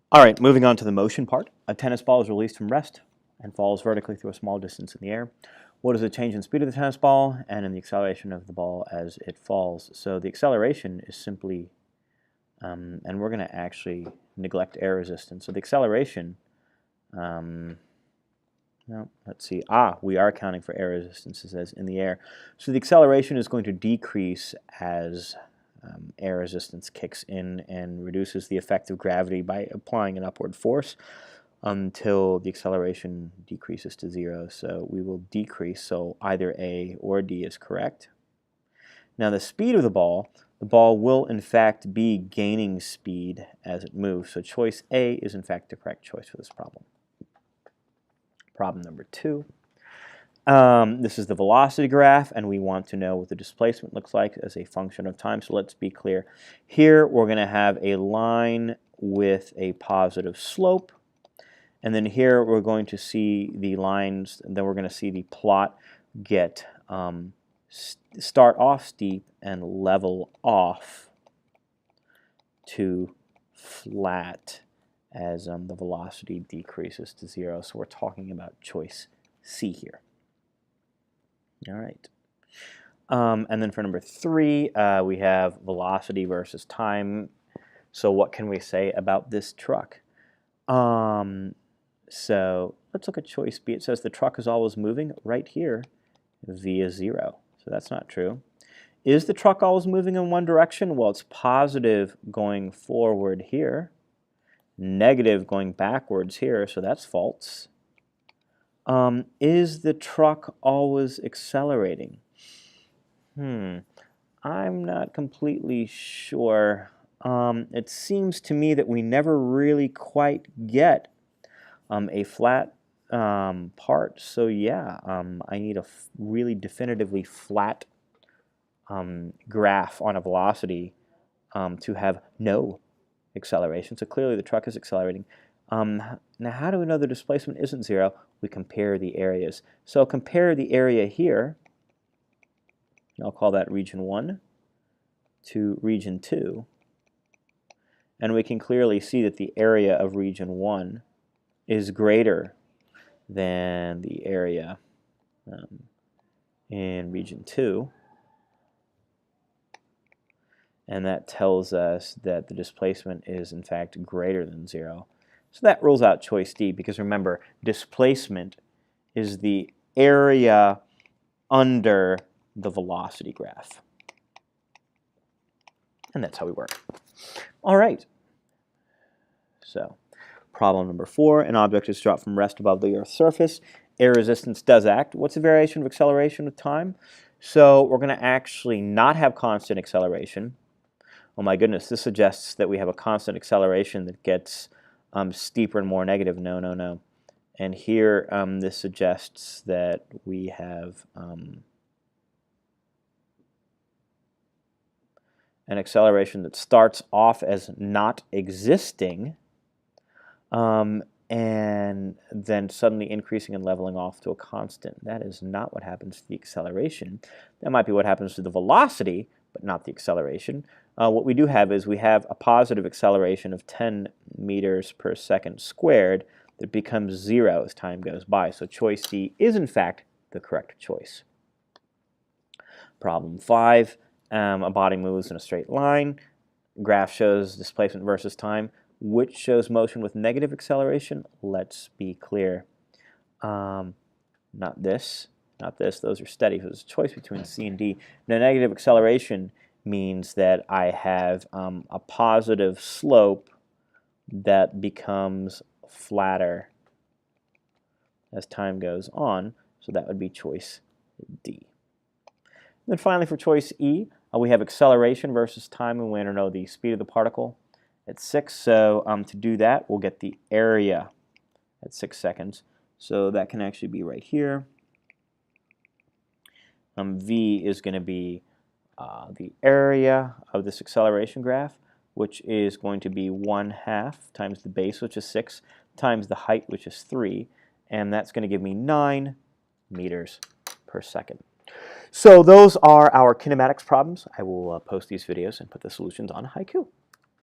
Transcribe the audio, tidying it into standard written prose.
All right, moving on to the motion part. A tennis ball is released from rest and falls vertically through a small distance in the air. What is the change in speed of the tennis ball and in the acceleration of the ball as it falls? So the acceleration is simply, and we're going to actually neglect air resistance. So the acceleration, no, let's see. We are accounting for air resistance as in the air. So the acceleration is going to decrease as air resistance kicks in and reduces the effect of gravity by applying an upward force until the acceleration decreases to 0. So we will decrease, so either A or D is correct. Now the speed of the ball will in fact be gaining speed as it moves. So choice A is in fact the correct choice for this problem. Problem number 2. This is the velocity graph, and we want to know what the displacement looks like as a function of time. So let's be clear. Here we're going to have a line with a positive slope, and then here we're going to see the lines, and then we're going to see the plot get start off steep and level off to flat as the velocity decreases to 0. So we're talking about choice C here. All right. And then for number 3, we have velocity versus time. So what can we say about this truck? So let's look at choice B. It says the truck is always moving. Right here, V is 0. So that's not true. Is the truck always moving in one direction? Well, it's positive going forward here, negative going backwards here, so that's false. Is the truck always accelerating? I'm not completely sure. It seems to me that we never really quite get a flat part. So yeah, I need a really definitively flat graph on a velocity to have no acceleration. So clearly the truck is accelerating. Now how do we know the displacement isn't 0? We compare the areas. So compare the area here, I'll call that region 1, to region 2, and we can clearly see that the area of region 1 is greater than the area in region 2, and that tells us that the displacement is in fact greater than 0. So that rules out choice D, because remember, displacement is the area under the velocity graph. And that's how we work. All right. So problem number 4, an object is dropped from rest above the Earth's surface. Air resistance does act. What's the variation of acceleration with time? So we're going to actually not have constant acceleration. Oh my goodness, this suggests that we have a constant acceleration that gets steeper and more negative. No, no, no. And here this suggests that we have an acceleration that starts off as not existing and then suddenly increasing and leveling off to a constant. That is not what happens to the acceleration. That might be what happens to the velocity, but not the acceleration. What we do have is we have a positive acceleration of 10 meters per second squared that becomes 0 as time goes by. So choice D is in fact the correct choice. Problem 5, a body moves in a straight line. Graph shows displacement versus time. Which shows motion with negative acceleration? Let's be clear. Not this, not this. Those are steady. So there's a choice between C and D. Now, negative acceleration means that I have a positive slope that becomes flatter as time goes on. So that would be choice D. And then finally for choice E, we have acceleration versus time, and we want to know the speed of the particle at 6. So to do that, we'll get the area at 6 seconds. So that can actually be right here. V is going to be the area of this acceleration graph, which is going to be 1/2 times the base, which is 6, times the height, which is 3, and that's going to give me 9 meters per second. So those are our kinematics problems. I will post these videos and put the solutions on Haiku.